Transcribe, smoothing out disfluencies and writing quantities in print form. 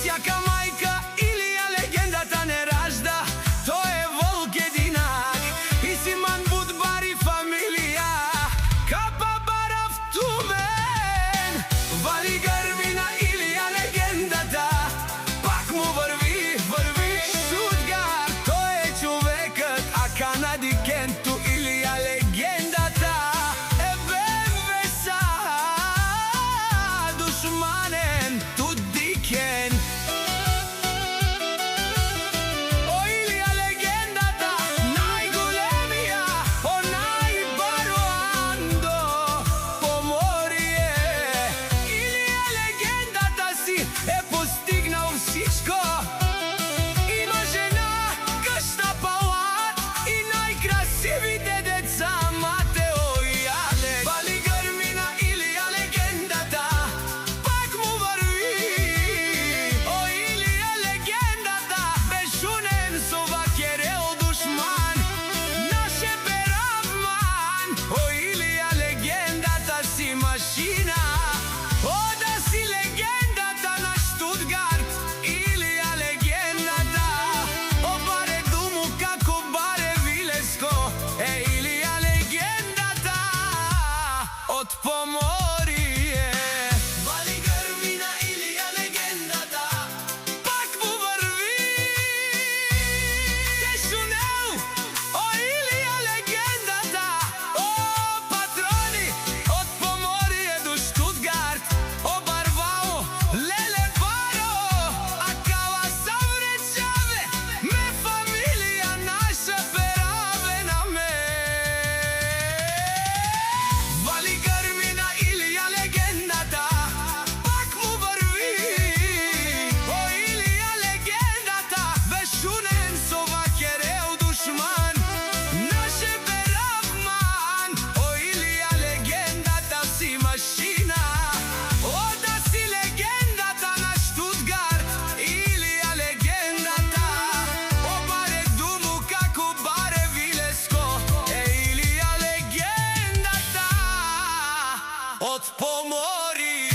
Сјака мајка Илија легендата не ражда, тој е волк единак, и Симан Будбари фамилија, капа барав тумен. Вали грми на Илија легендата, пак му врви Штутгарт, тој е човекот, а Канади Кенту Илија легендата. Ебе са душманен туди кен. О Илија легендата, најголемија, о најбаруандо, помори е. Илија легендата си е постигнал всичко. Има жена, къща, палат и најкрасивите деца, Матео и Алек. Вали грми на Илија легендата, пак му врви. О Илија легендата, бешунен со вакерел душман, наше беравман. О Илија легендата си машина, о да си легендата на Штутгарт. Илија легендата, о баре думу како баре Вилеско, е Илија легендата од Поморие. Вали грми на Илија легендата, пак му врви. Тешунел, о Илија легендата, о патрони од Поморие до Штутгарт, о Барвао, леле баро, а кава савречаве, ме фамилија наша бераве на ме. Вали грми на Илија легендата, пак му врви. О Илија легендата, бешунен со вакерел душман, наше беравман. О Илија легендата си машина, о да си легендата на Штутгарт. Илија легендата, о баре думу како баре Вилеско, е Илија легендата од Поморие.